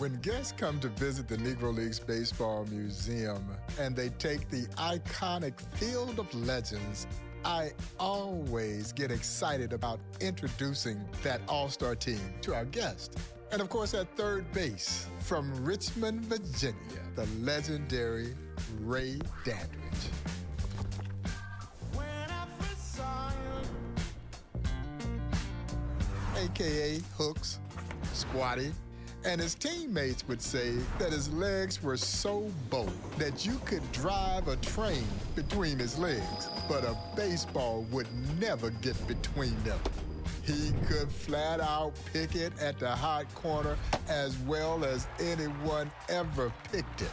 When guests come to visit the Negro Leagues Baseball Museum and they take the iconic Field of Legends, I always get excited about introducing that all-star team to our guests. And of course, at third base, from Richmond, Virginia, the legendary Ray Dandridge. AKA Hooks, Squatty, and his teammates would say that his legs were so bold that you could drive a train between his legs, but a baseball would never get between them. He could flat out pick it at the hot corner as well as anyone ever picked it.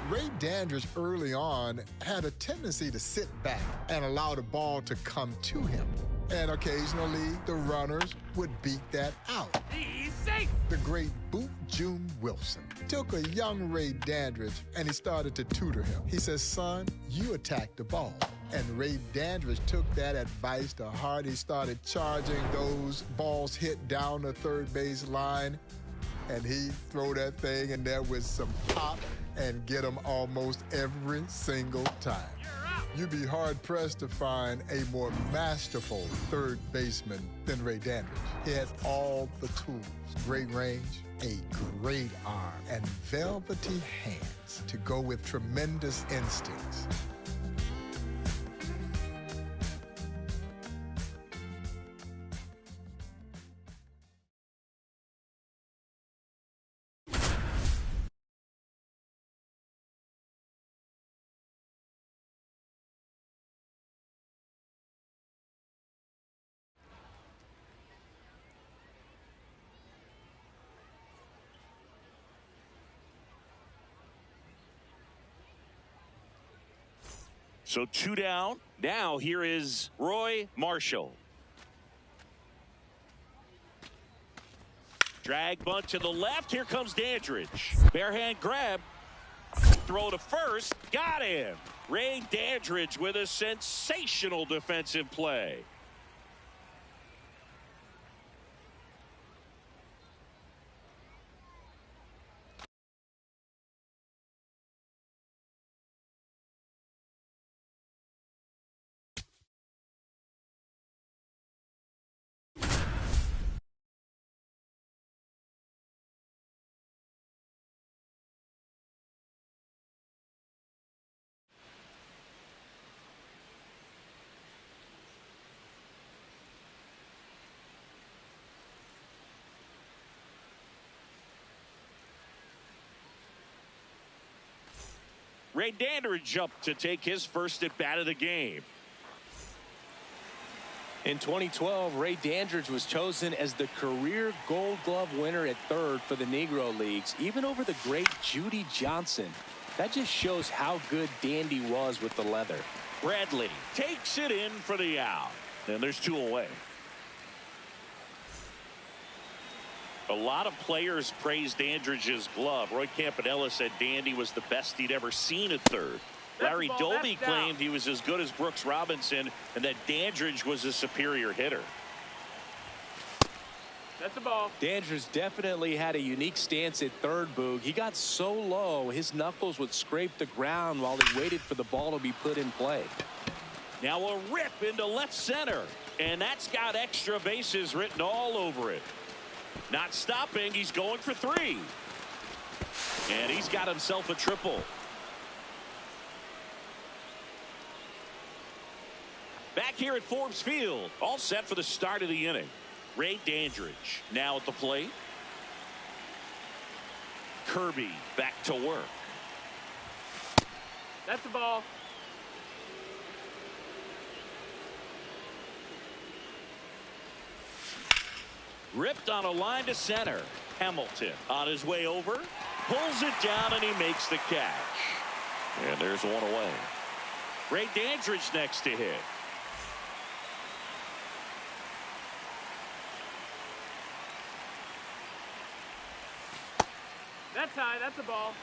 Ray Dandridge early on had a tendency to sit back and allow the ball to come to him. And occasionally, the runners would beat that out. He's safe! The great Boot June Wilson took a young Ray Dandridge and he started to tutor him. He says, son, you attack the ball. And Ray Dandridge took that advice to heart. He started charging those balls hit down the third base line, and he'd throw that thing in there with some pop and get them almost every single time. You'd be hard-pressed to find a more masterful third baseman than Ray Dandridge. He had all the tools, great range, a great arm, and velvety hands to go with tremendous instincts. So 2 down. Now here is Roy Marshall. Drag bunt to the left. Here comes Dandridge. Barehand grab. Throw to first. Got him. Ray Dandridge with a sensational defensive play. Ray Dandridge up to take his first at bat of the game. In 2012, Ray Dandridge was chosen as the career Gold Glove winner at third for the Negro Leagues, even over the great Judy Johnson. That just shows how good Dandy was with the leather. Bradley takes it in for the out. And there's 2 away. A lot of players praised Dandridge's glove. Roy Campanella said Dandy was the best he'd ever seen at third. Larry Doby claimed he was as good as Brooks Robinson and that Dandridge was a superior hitter. That's the ball. Dandridge definitely had a unique stance at third, Boog. He got so low, his knuckles would scrape the ground while he waited for the ball to be put in play. Now a rip into left center. And that's got extra bases written all over it. Not stopping, he's going for 3. And he's got himself a triple. Back here at Forbes Field, all set for the start of the inning. Ray Dandridge now at the plate. Kirby back to work. That's the ball. Ripped on a line to center. Hamilton on his way over. Pulls it down and he makes the catch. And there's 1 away. Ray Dandridge next to hit. That's high. That's the ball.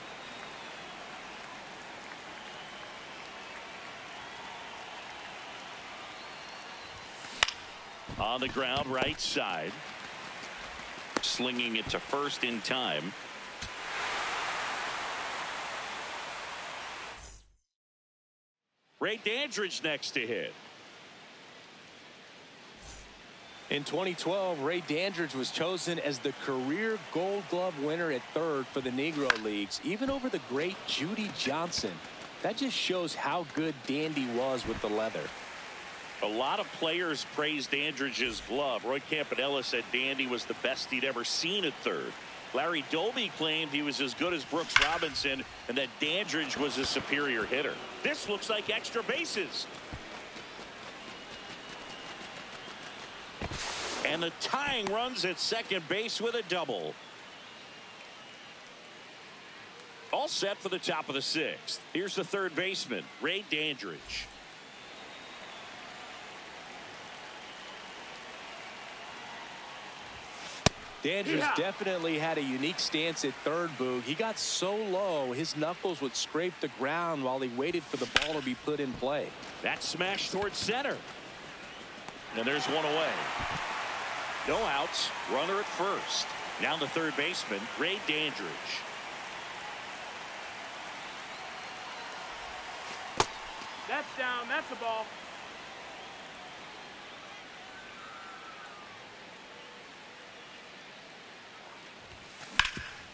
On the ground, right side. Slinging it to first in time. Ray Dandridge next to hit. In 2012, Ray Dandridge was chosen as the career Gold Glove winner at third for the Negro Leagues, even over the great Judy Johnson. That just shows how good Dandy was with the leather. A lot of players praised Dandridge's glove. Roy Campanella said Dandy was the best he'd ever seen at third. Larry Doby claimed he was as good as Brooks Robinson and that Dandridge was a superior hitter. This looks like extra bases. And the tying runs at second base with a double. All set for the top of the sixth. Here's the third baseman, Ray Dandridge. Dandridge definitely had a unique stance at third, Boog. He got so low, his knuckles would scrape the ground while he waited for the ball to be put in play. That smash towards center. And there's one away. No outs, runner at first. Now the third baseman, Ray Dandridge. That's down. That's the ball.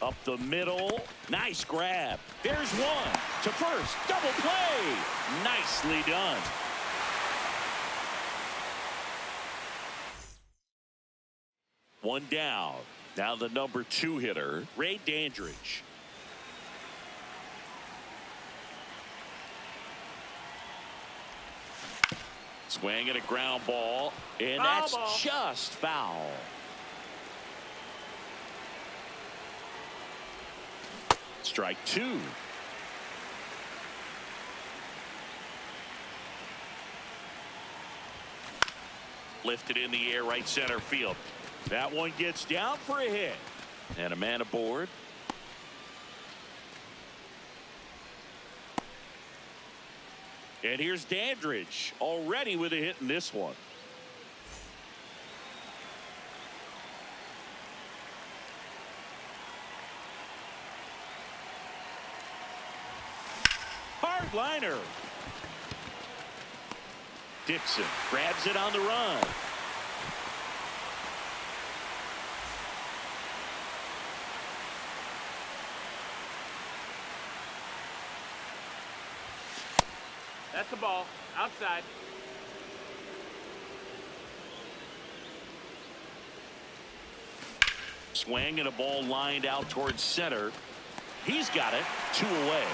Up the middle. Nice grab. There's one. To first. Double play. Nicely done. One down. Now the number 2 hitter, Ray Dandridge. Swing at a ground ball. And Foul that's ball. just foul. Strike 2. Lifted in the air, right center field. That one gets down for a hit. And a man aboard. And here's Dandridge already with a hit in this one. Hard liner. Dixon grabs it on the run. That's the ball. Outside. Swing and a ball lined out towards center. He's got it. 2 away.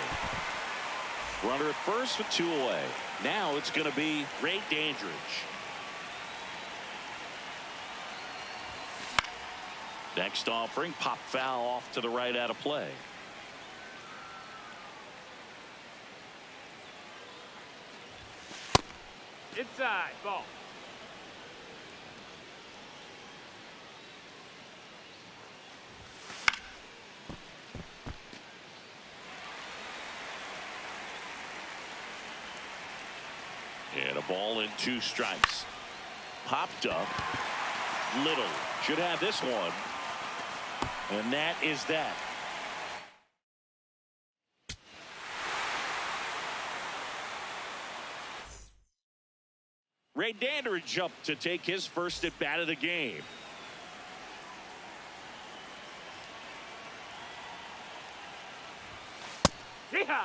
Runner at first with 2 away. Now it's going to be Ray Dandridge. Next offering, pop foul off to the right out of play. Inside. Ball. And a ball and 2 strikes. Popped up. Little should have this one. And that is that. Ray Dandridge up to take his first at bat of the game. Yeehaw!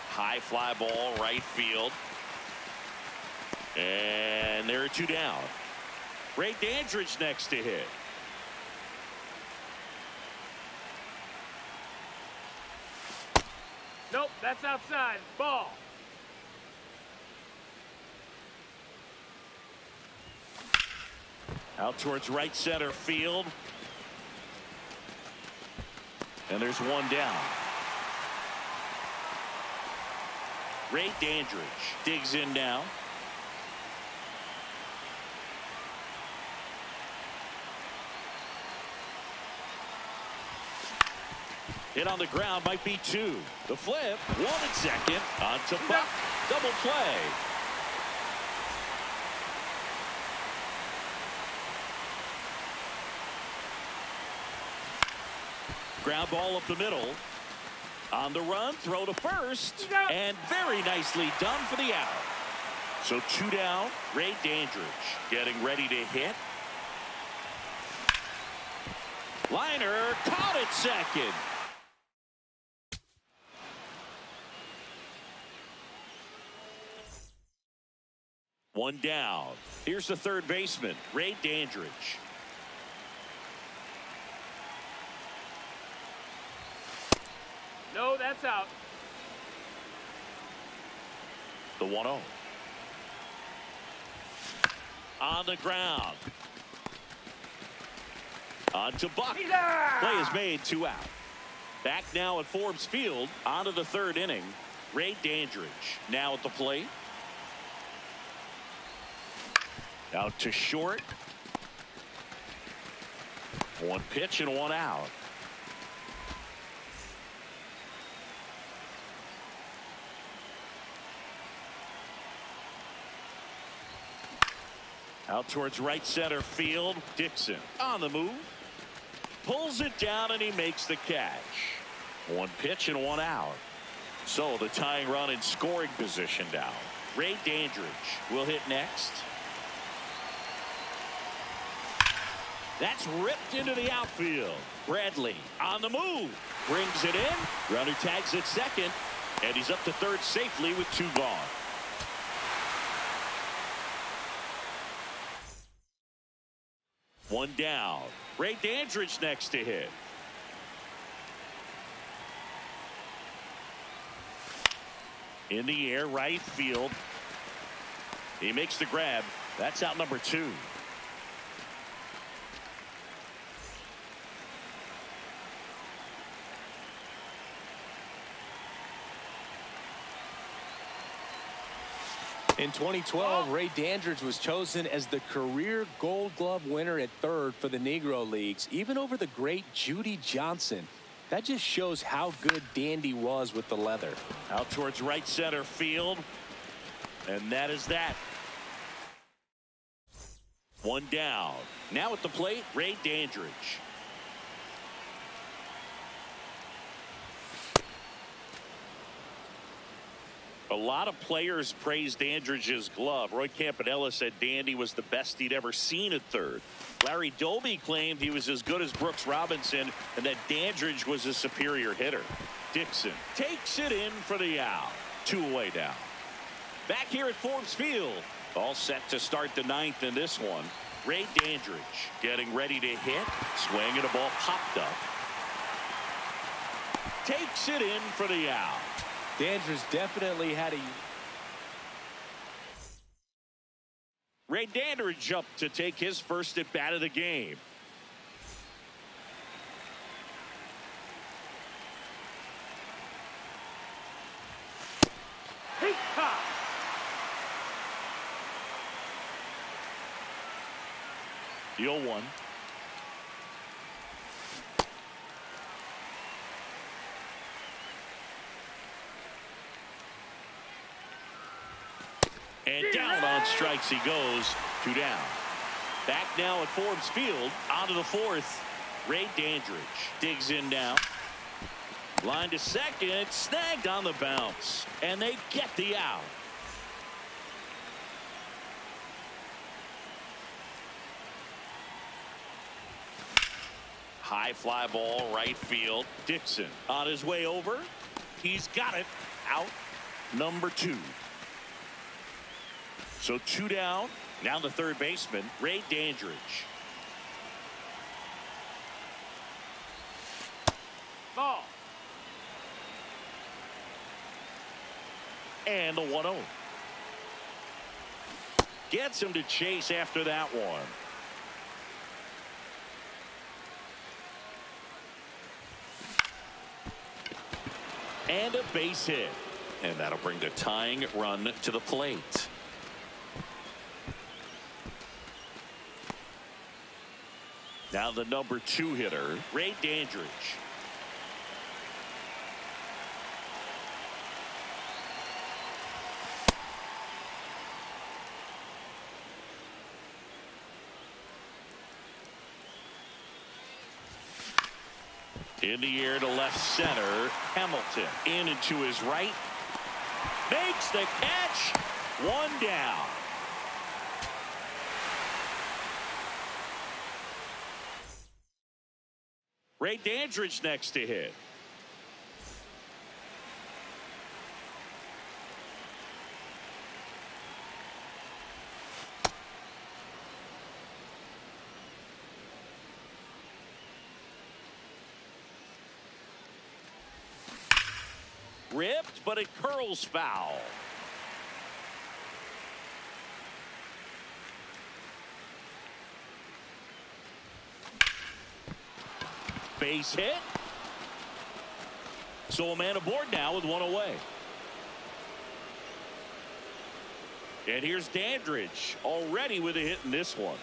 High fly ball, right field. And there are 2 down. Ray Dandridge next to hit. Nope, that's outside. Ball. Out towards right center field. And there's 1 down. Ray Dandridge digs in now. Hit on the ground, might be 2. The flip, 1 at second, on to Buck, double play. Ground ball up the middle. On the run, throw to first. And very nicely done for the out. So 2 down. Ray Dandridge getting ready to hit. Liner caught at second. One down. Here's the third baseman, Ray Dandridge. No, that's out. The 1-0. On the ground. On to Buck. Play is made, 2 out. Back now at Forbes Field. On to the third inning. Ray Dandridge now at the plate. Out to short. 1 pitch and 1 out. Out towards right center field. Dixon on the move. Pulls it down and he makes the catch. 1 pitch and 1 out. So the tying run in scoring position now. Ray Dandridge will hit next. That's ripped into the outfield. Bradley on the move. Brings it in. Runner tags at second. And he's up to third safely with 2 gone. One down. Ray Dandridge next to hit. In the air, right field. He makes the grab. That's out number 2. In 2012, Ray Dandridge was chosen as the career Gold Glove winner at third for the Negro Leagues, even over the great Judy Johnson. That just shows how good Dandy was with the leather. Out towards right center field. And that is that. One down. Now at the plate, Ray Dandridge. A lot of players praised Dandridge's glove. Roy Campanella said Dandy was the best he'd ever seen at third. Larry Doby claimed he was as good as Brooks Robinson and that Dandridge was a superior hitter. Dixon takes it in for the out. 2 away now. Back here at Forbes Field. All set to start the 9th in this one. Ray Dandridge getting ready to hit. Swing and a ball popped up. Takes it in for the out. Dandridge definitely had a... Ray Dandridge up to take his first at bat of the game. The 0-1. And down on strikes he goes. 2 down. Back now at Forbes Field. On to the 4th. Ray Dandridge digs in now. Line to second. Snagged on the bounce. And they get the out. High fly ball right field. Dixon on his way over. He's got it. Out number 2. So 2 down. Now the third baseman, Ray Dandridge. Ball. And the 1-0. Gets him to chase after that one. And a base hit. And that'll bring the tying run to the plate. Now the number 2 hitter, Ray Dandridge. In the air to left center. Hamilton in and to his right. Makes the catch. One down. Ray Dandridge next to hit. Ripped, but it curls foul. Base hit. So a man aboard now with one away. And here's Dandridge already with a hit in this one.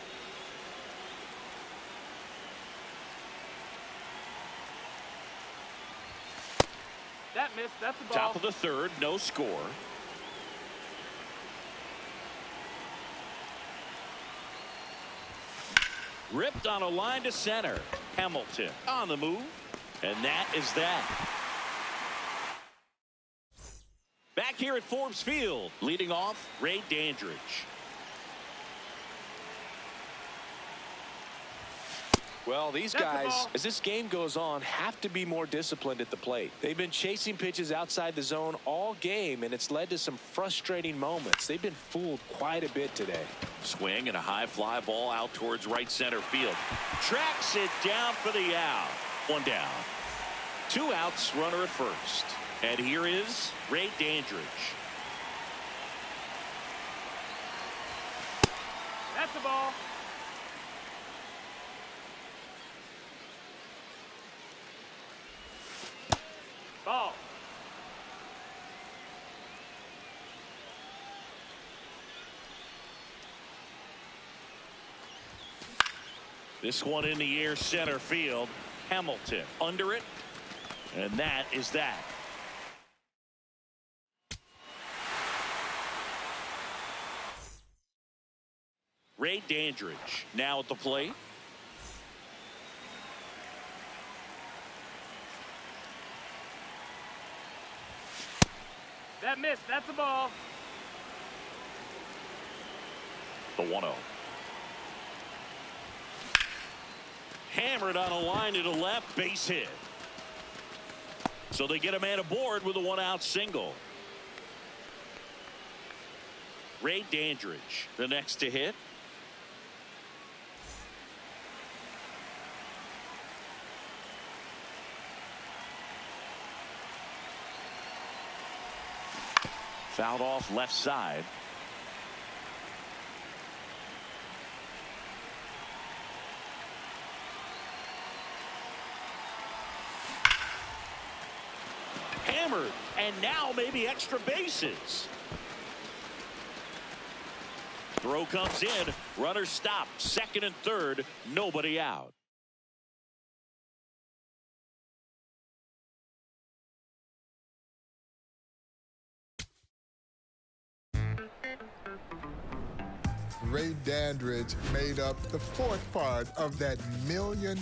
That missed. That's the ball. Top of the third, no score. Ripped on a line to center. Hamilton on the move. And that is that. Back here at Forbes Field, leading off, Ray Dandridge. Well, these guys, as this game goes on, have to be more disciplined at the plate. They've been chasing pitches outside the zone all game, and it's led to some frustrating moments. They've been fooled quite a bit today. Swing and a high fly ball out towards right center field. Tracks it down for the out. One down. 2 outs, runner at first. And here is Ray Dandridge. That's the ball. Ball. This one in the air center field. Hamilton under it. And that is that. Ray Dandridge now at the plate. That missed. That's the ball. The 1-0. Hammered on a line to the left, base hit. So they get a man aboard with a 1-out single. Ray Dandridge, the next to hit. Fouled off left side. Hammered, and now maybe extra bases. Throw comes in, runner stopped, second and third, nobody out. Ray Dandridge made up the fourth part of that $1 million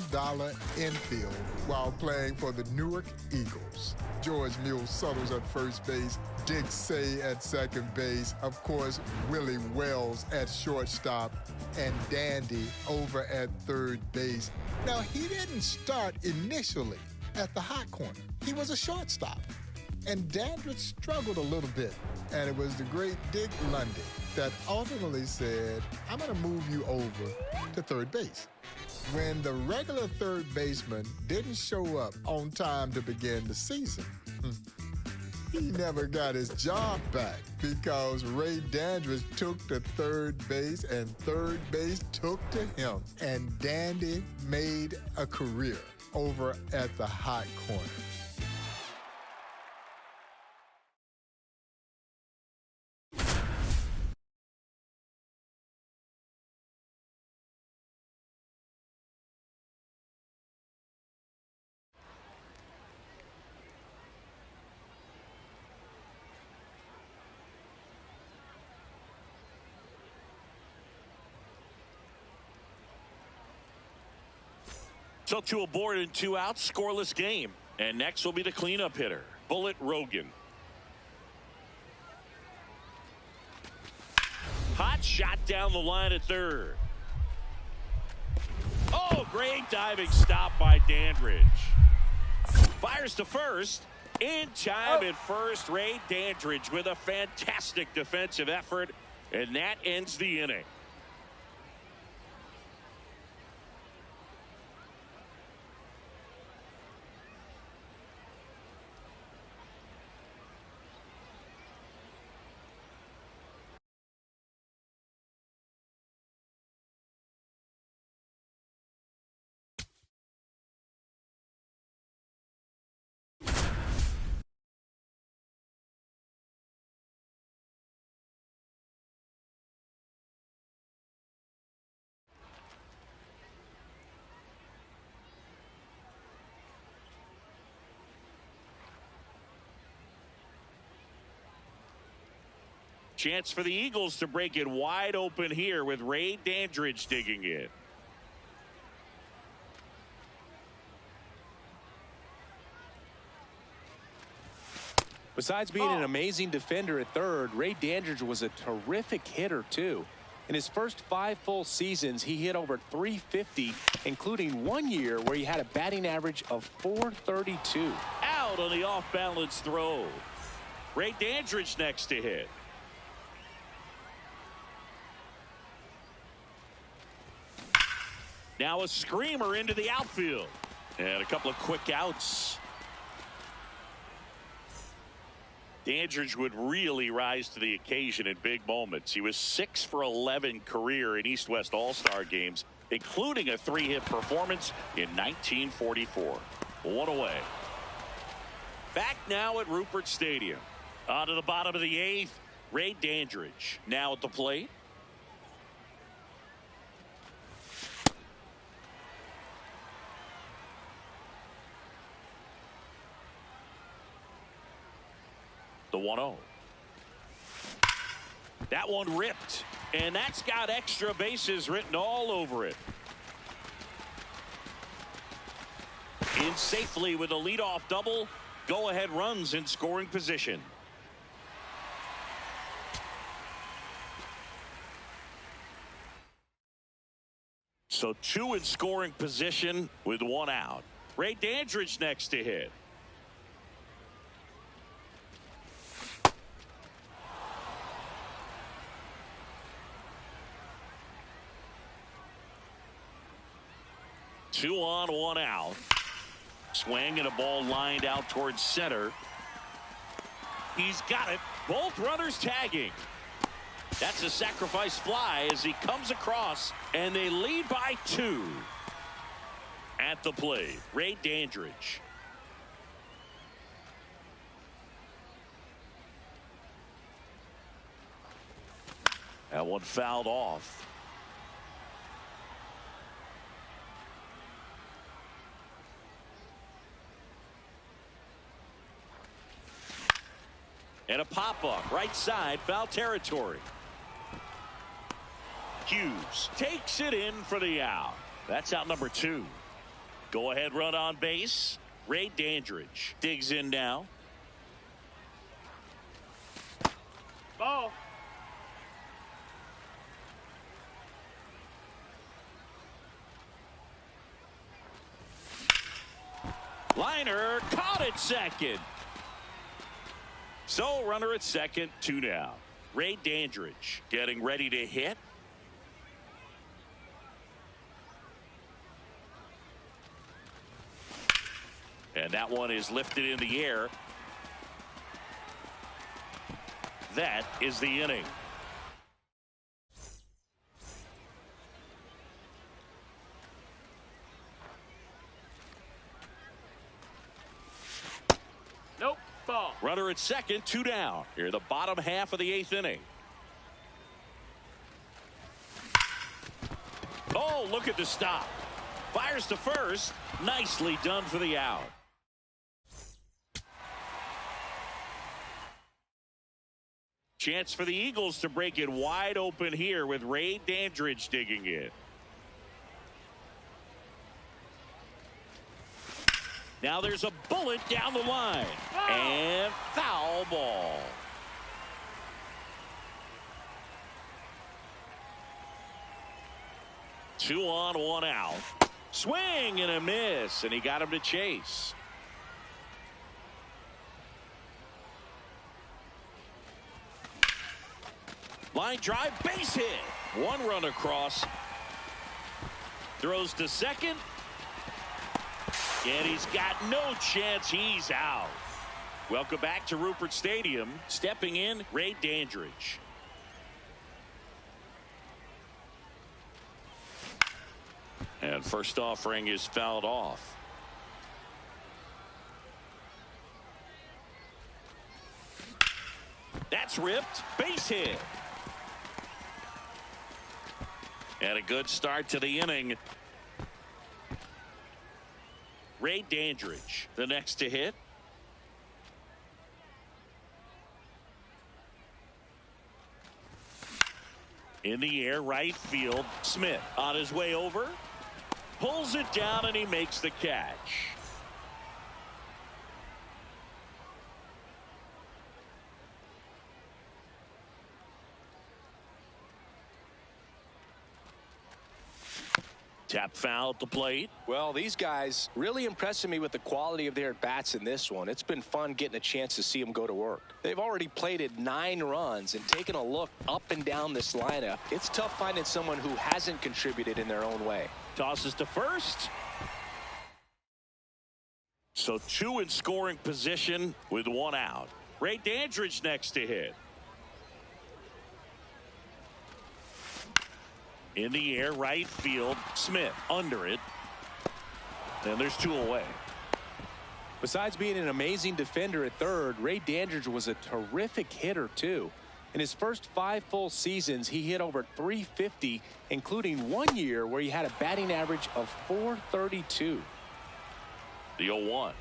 infield while playing for the Newark Eagles. George Mules Suttles at first base, Dick Say at second base, of course, Willie Wells at shortstop, and Dandy over at third base. Now, he didn't start initially at the hot corner. He was a shortstop. And Dandridge struggled a little bit. And it was the great Dick Lundy that ultimately said, I'm going to move you over to third base. When the regular third baseman didn't show up on time to begin the season, he never got his job back because Ray Dandridge took to third base and third base took to him. And Dandy made a career over at the hot corner. So 2 aboard and 2 out, scoreless game. And next will be the cleanup hitter, Bullet Rogan. Hot shot down the line at third. Oh, great diving stop by Dandridge. Fires to first. In time at first, Ray Dandridge with a fantastic defensive effort. And that ends the inning. Chance for the Eagles to break it wide open here with Ray Dandridge digging in. Besides being an amazing defender at third, Ray Dandridge was a terrific hitter too. In his first 5 full seasons, he hit over .350, including 1 year where he had a batting average of .432. Out on the off-balance throw. Ray Dandridge next to hit. Now a screamer into the outfield. And a couple of quick outs. Dandridge would really rise to the occasion in big moments. He was 6 for 11 career in East-West All-Star games, including a 3-hit performance in 1944. 1 away. Back now at Rupert Stadium. On to the bottom of the 8th, Ray Dandridge now at the plate. The 1-0. That one ripped, and that's got extra bases written all over it. In safely with a leadoff double. Go-ahead runs in scoring position. So 2 in scoring position with 1 out. Ray Dandridge next to hit. Two on, 1 out. Swing and a ball lined out towards center. He's got it. Both runners tagging. That's a sacrifice fly as he comes across, and they lead by 2. At the plate, Ray Dandridge. That one fouled off. And a pop-up right side, foul territory. Hughes takes it in for the out. That's out number 2. Go ahead run on base. Ray Dandridge digs in now. Ball. Liner caught at second. So runner at second, 2 down. Ray Dandridge getting ready to hit. And that one is lifted in the air. That is the inning. Nope. Ball. Runner at second, 2 down. Here the bottom half of the 8th inning. Oh, look at the stop. Fires to first. Nicely done for the out. Chance for the Eagles to break it wide open here with Ray Dandridge digging in. Now there's a bullet down the line. And foul ball. Two on, one out. Swing and a miss, and he got him to chase. Line drive, base hit. One run across. Throws to second. And he's got no chance. He's out. Welcome back to Rupert Stadium. Stepping in, Ray Dandridge. And first offering is fouled off. That's ripped. Base hit. And a good start to the inning. Ray Dandridge, the next to hit. In the air, right field. Smith on his way over. Pulls it down, and he makes the catch. Tap foul at the plate. Well, these guys really impressing me with the quality of their at-bats in this one. It's been fun getting a chance to see them go to work. They've already plated 9 runs, and taking a look up and down this lineup, it's tough finding someone who hasn't contributed in their own way. Tosses to first. So 2 in scoring position with 1 out. Ray Dandridge next to hit. In the air, right field. Smith under it. And there's 2 away. Besides being an amazing defender at third, Ray Dandridge was a terrific hitter too. In his first 5 full seasons, he hit over .350, including 1 year where he had a batting average of .432. The 0-1.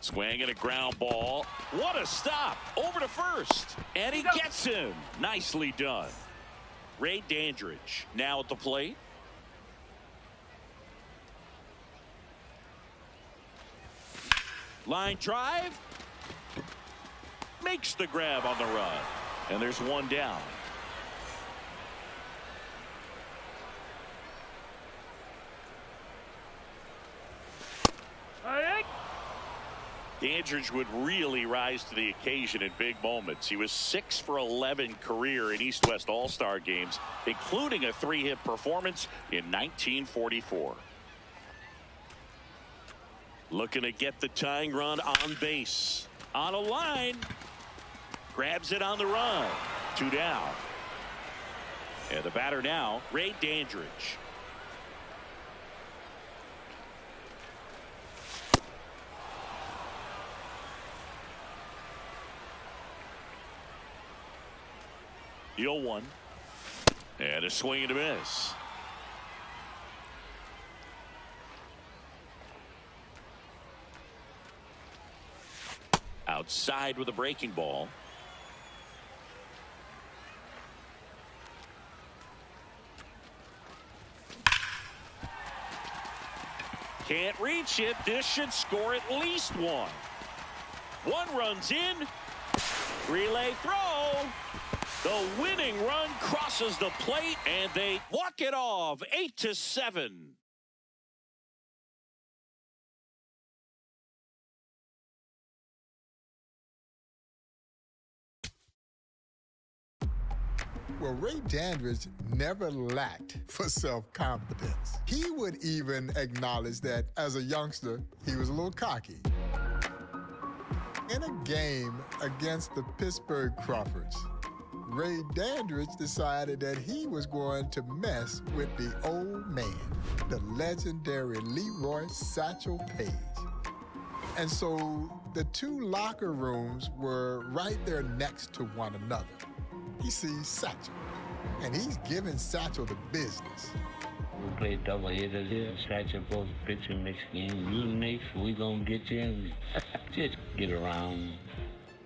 Swing and a ground ball. What a stop. Over to first. And he gets him. Nicely done. Ray Dandridge now at the plate. Line drive. Makes the grab on the run. And there's 1 down. Dandridge would really rise to the occasion in big moments. He was 6 for 11 career in East-West All-Star games, including a 3-hit performance in 1944. Looking to get the tying run on base. On a line. Grabs it on the run. 2 down. And the batter now, Ray Dandridge. The 0-1. And a swing and a miss. Outside with a breaking ball. Can't reach it. This should score at least 1. 1 runs in. Relay throw. The winning run crosses the plate, and they walk it off 8-7. Well, Ray Dandridge never lacked for self-confidence. He would even acknowledge that as a youngster, he was a little cocky. In a game against the Pittsburgh Crawfords, Ray Dandridge decided that he was going to mess with the old man, the legendary Leroy Satchel Paige. And so the 2 locker rooms were right there next to one another. He sees Satchel, and he's giving Satchel the business. We play double hitters here. Satchel supposed to pitch him next game. You next, we gonna get you in. Just get around.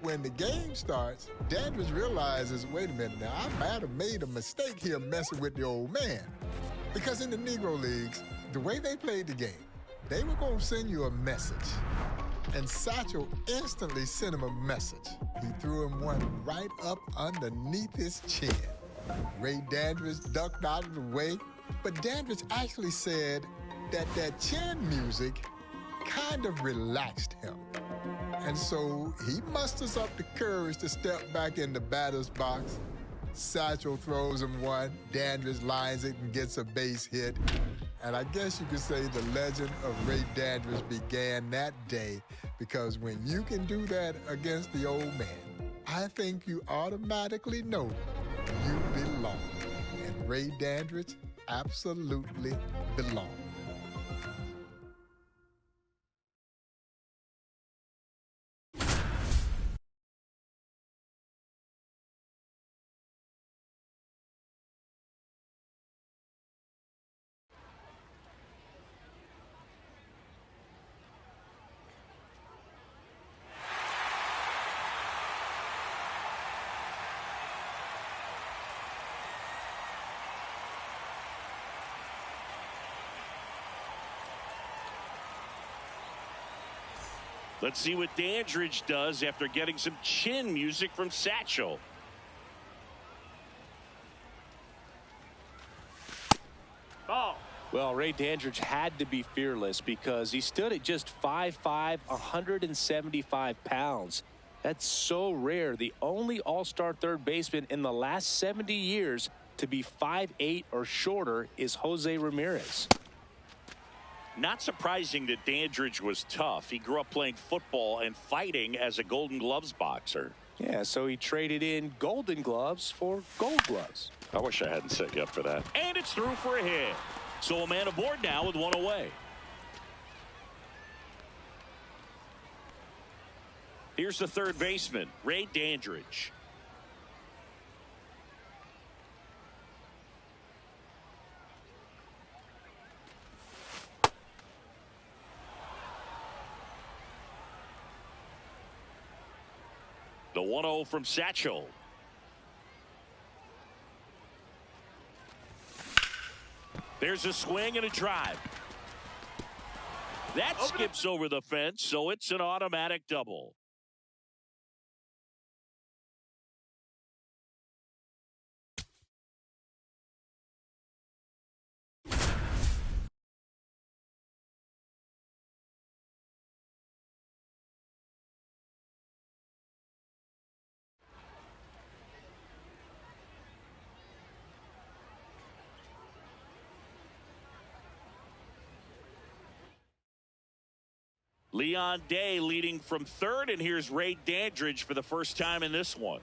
When the game starts, Dandridge realizes, wait a minute now, I might have made a mistake here messing with the old man. Because in the Negro Leagues, The way they played the game, they were going to send you a message. And Satchel instantly sent him a message. He threw him one right up underneath his chin. Ray Dandridge ducked out of the way, but Dandridge actually said that chin music kind of relaxed him. And so he musters up the courage to step back in the batter's box. Satchel throws him one, Dandridge lines it and gets a base hit. And I guess you could say the legend of Ray Dandridge began that day, because when you can do that against the old man, I think you automatically know you belong. And Ray Dandridge absolutely belonged. Let's see what Dandridge does after getting some chin music from Satchel. Ball. Well, Ray Dandridge had to be fearless because he stood at just 5'5", 175 pounds. That's so rare. The only all-star third baseman in the last 70 years to be 5'8" or shorter is Jose Ramirez. Not surprising that Dandridge was tough. He grew up playing football and fighting as a Golden Gloves boxer. Yeah, so he traded in Golden Gloves for Gold Gloves. I wish I hadn't set you up for that. And it's through for a hit. So a man aboard now with one away. Here's the third baseman, Ray Dandridge. The 1-0 from Satchel. There's a swing and a drive. That skips over the fence, so it's an automatic double. Leon Day leading from third, and here's Ray Dandridge for the first time in this one.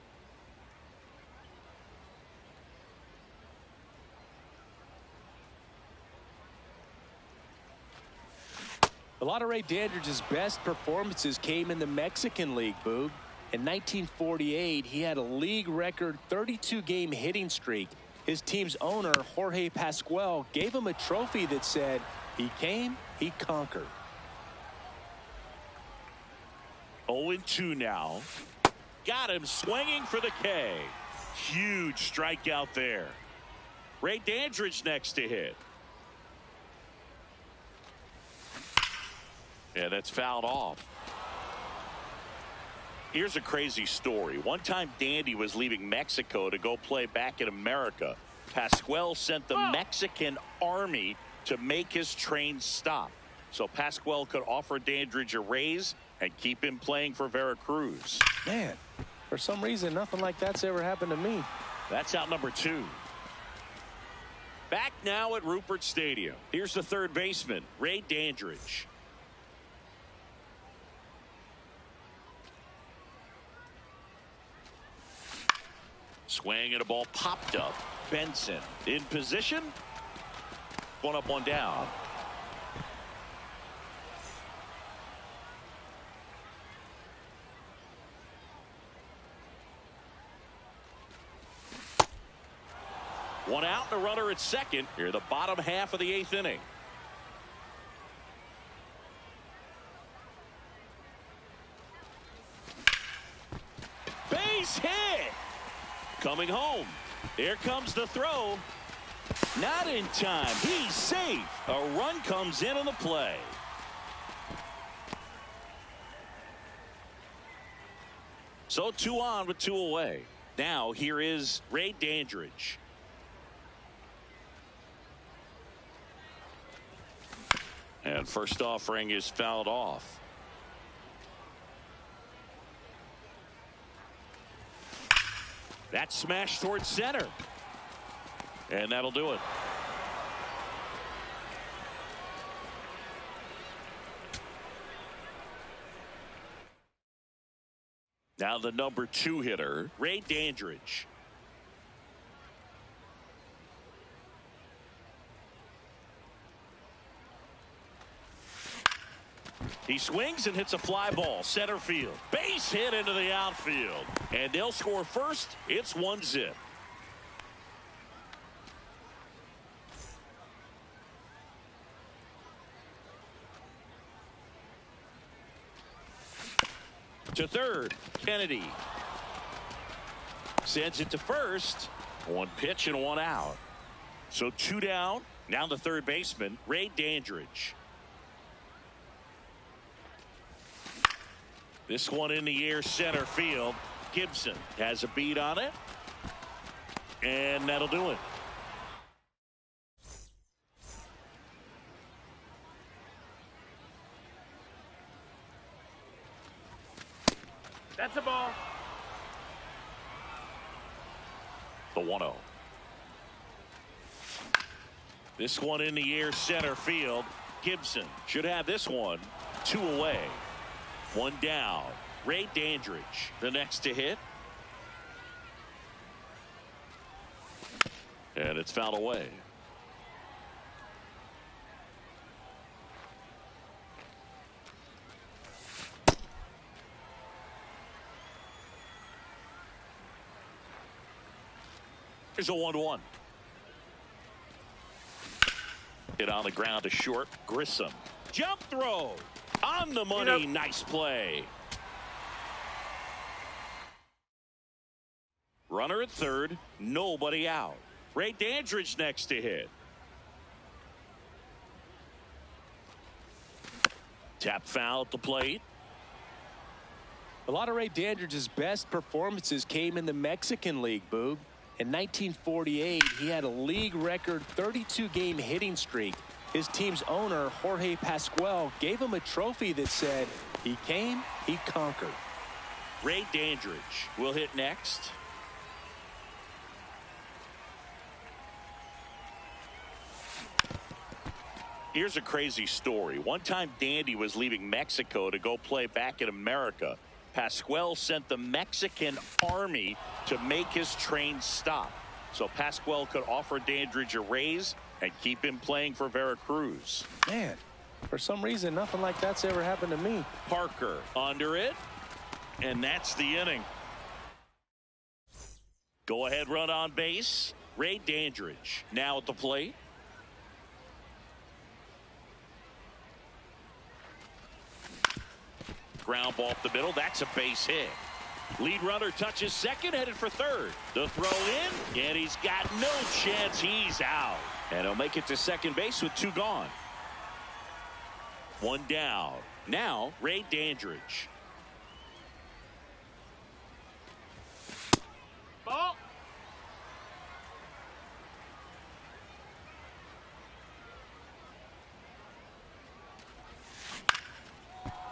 A lot of Ray Dandridge's best performances came in the Mexican League, Boog. In 1948, he had a league record 32-game hitting streak. His team's owner, Jorge Pascual, gave him a trophy that said, "He came, he conquered." 0-2 now. Got him swinging for the K. Huge strikeout there. Ray Dandridge next to hit. Yeah, that's fouled off. Here's a crazy story. One time Dandy was leaving Mexico to go play back in America. Pascual sent the Mexican army to make his train stop, so Pascual could offer Dandridge a raise and keep him playing for Veracruz. Man, for some reason, nothing like that's ever happened to me. That's out number 2. Back now at Rupert Stadium. Here's the third baseman, Ray Dandridge. Swing and a ball popped up. Benson in position. One up, one down. One out and a runner at second. Here the bottom half of the 8th inning. Base hit. Coming home. Here comes the throw. Not in time. He's safe. A run comes in on the play. So 2 on with 2 away. Now here is Ray Dandridge. And first offering is fouled off. That's smashed towards center. And that'll do it. Now the number 2 hitter, Ray Dandridge. He swings and hits a fly ball center field. Base hit into the outfield. And they'll score first. It's 1-0. To third, Kennedy. Sends it to first. 1 pitch and 1 out. So 2 down. Now the third baseman, Ray Dandridge. This one in the air center field. Gibson has a beat on it. And that'll do it. That's a ball. The 1-0. This one in the air center field. Gibson should have this one. 2 away. 1 down. Ray Dandridge, the next to hit. And it's fouled away. Here's a 1-1. Hit on the ground to short. Grissom. Jump throw. On the money. Nice play. Runner at third. Nobody out. Ray Dandridge next to hit. Tap foul at the plate. A lot of Ray Dandridge's best performances came in the Mexican League, Boog. In 1948, he had a league record 32-game hitting streak. His team's owner, Jorge Pascual, gave him a trophy that said, he came, he conquered. Ray Dandridge will hit next. Here's a crazy story. One time Dandy was leaving Mexico to go play back in America. Pascual sent the Mexican army to make his train stop so Pascual could offer Dandridge a raise and keep him playing for Veracruz. Man, for some reason, nothing like that's ever happened to me. Parker under it, and that's the inning. Go ahead run on base. Ray Dandridge now at the plate. Ground ball up the middle. That's a base hit. Lead runner touches second, headed for third. The throw in, and he's got no chance. He's out. And he'll make it to second base with 2 gone. 1 down. Now, Ray Dandridge. Ball.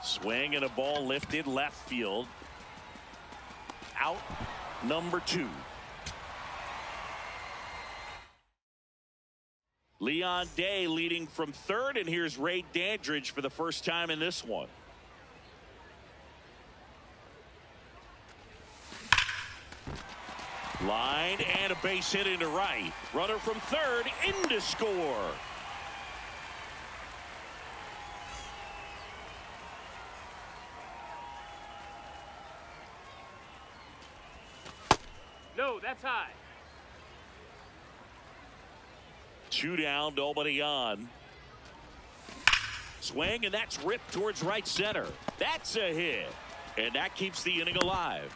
Swing and a ball lifted left field. Out number 2. Leon Day leading from third, and here's Ray Dandridge for the first time in this one. Line and a base hit into right. Runner from third in to score. No, that's high. 2 down, nobody on. Swing, and that's ripped towards right center. That's a hit, and that keeps the inning alive.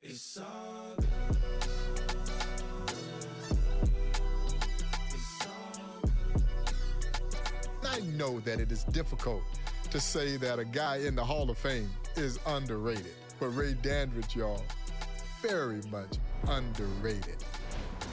It's all good. I know that it is difficult to say that a guy in the Hall of Fame is underrated, but Ray Dandridge, y'all, very much underrated.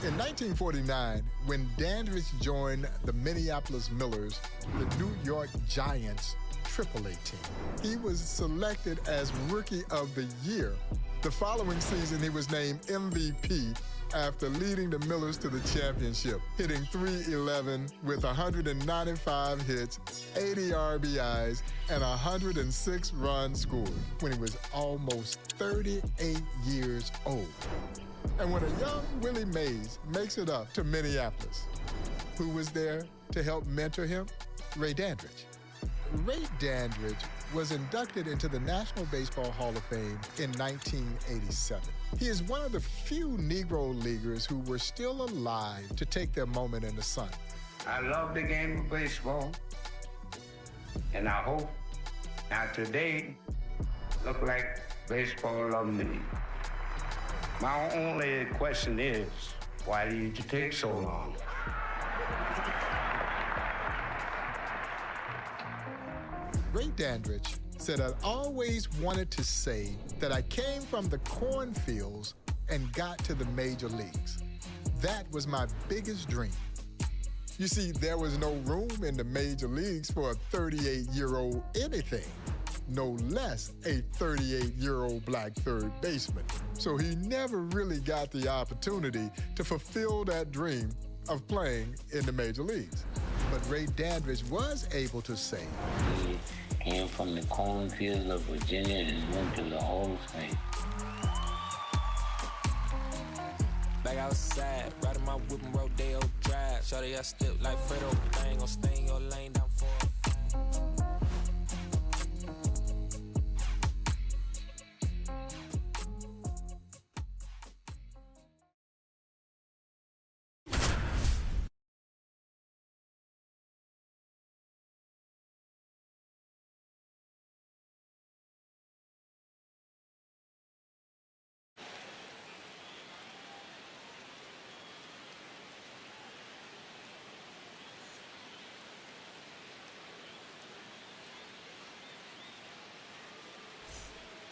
In 1949, when Dandridge joined the Minneapolis Millers, the New York Giants AAA team, he was selected as Rookie of the Year. The following season, he was named MVP after leading the Millers to the championship, hitting .311 with 195 hits, 80 RBIs, and 106 runs scored when he was almost 38 years old. And when a young Willie Mays makes it up to Minneapolis, who was there to help mentor him? Ray Dandridge. Ray Dandridge was inducted into the National Baseball Hall of Fame in 1987. He is one of the few Negro leaguers who were still alive to take their moment in the sun. I love the game of baseball, and I hope now today look like baseball loved me. My only question is, why did you take so long? Ray Dandridge said, "I always wanted to say that I came from the cornfields and got to the major leagues. That was my biggest dream." You see, there was no room in the major leagues for a 38-year-old anything, no less a 38-year-old black third baseman. So he never really got the opportunity to fulfill that dream of playing in the major leagues. But Ray Dandridge was able to say, He came from the cornfields of Virginia and went to the Hall of Fame. Back outside, riding my whip and Rodeo Drive. Shawty, I step like Fredo Bang, gon' stay in your lane down for a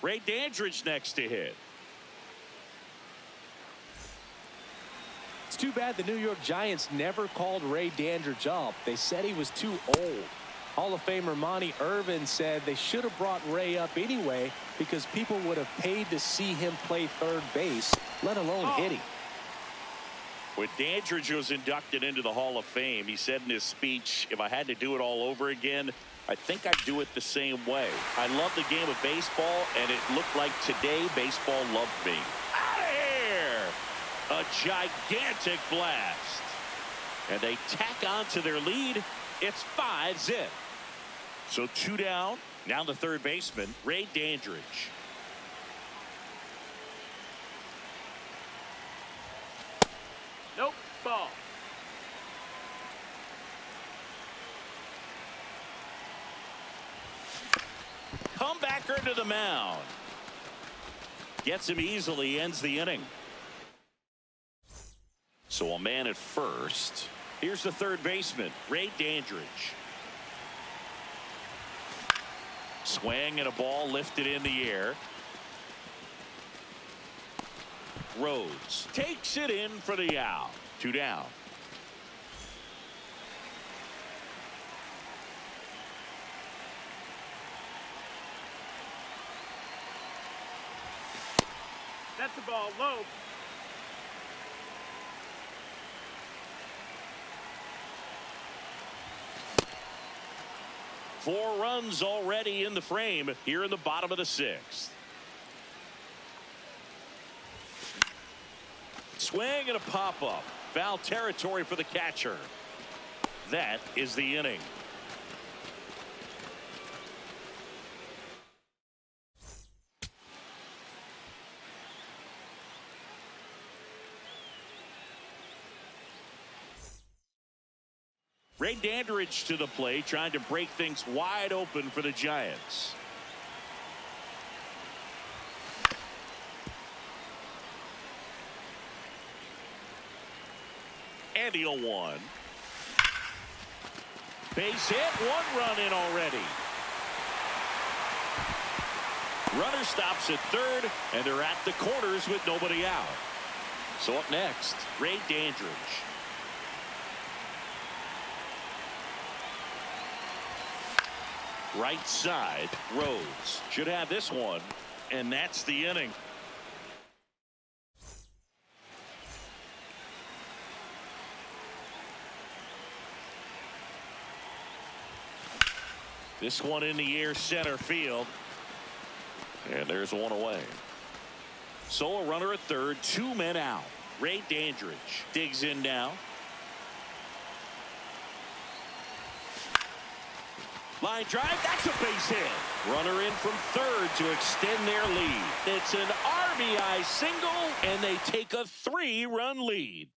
Ray Dandridge next to hit. It's too bad the New York Giants never called Ray Dandridge up. They said he was too old. Hall of Famer Monty Irvin said they should have brought Ray up anyway because people would have paid to see him play third base, let alone hitting. When Dandridge was inducted into the Hall of Fame, he said in his speech, "If I had to do it all over again, I think I'd do it the same way. I love the game of baseball, and it looked like today baseball loved me." Out of here! A gigantic blast. And they tack on to their lead. It's 5-0. So 2 down. Now the third baseman, Ray Dandridge. Nope, ball. Comebacker to the mound. Gets him easily, ends the inning. So a man at first. Here's the third baseman, Ray Dandridge. Swing and a ball lifted in the air. Rhodes takes it in for the out. 2 down. That's the ball low. Four runs already in the frame here in the bottom of the 6th. Swing and a pop-up. Foul territory for the catcher. That is the inning. Ray Dandridge to the plate, trying to break things wide open for the Giants. and he'll one. Base hit, 1 run in already. Runner stops at third, and they're at the corners with nobody out. So up next, Ray Dandridge. Right side, Rhodes should have this one, and that's the inning. This one in the air, center field. And there's one away. So a runner at third, 2 men out. Ray Dandridge digs in now. Line drive, that's a base hit. Runner in from third to extend their lead. It's an RBI single, and they take a 3-run lead.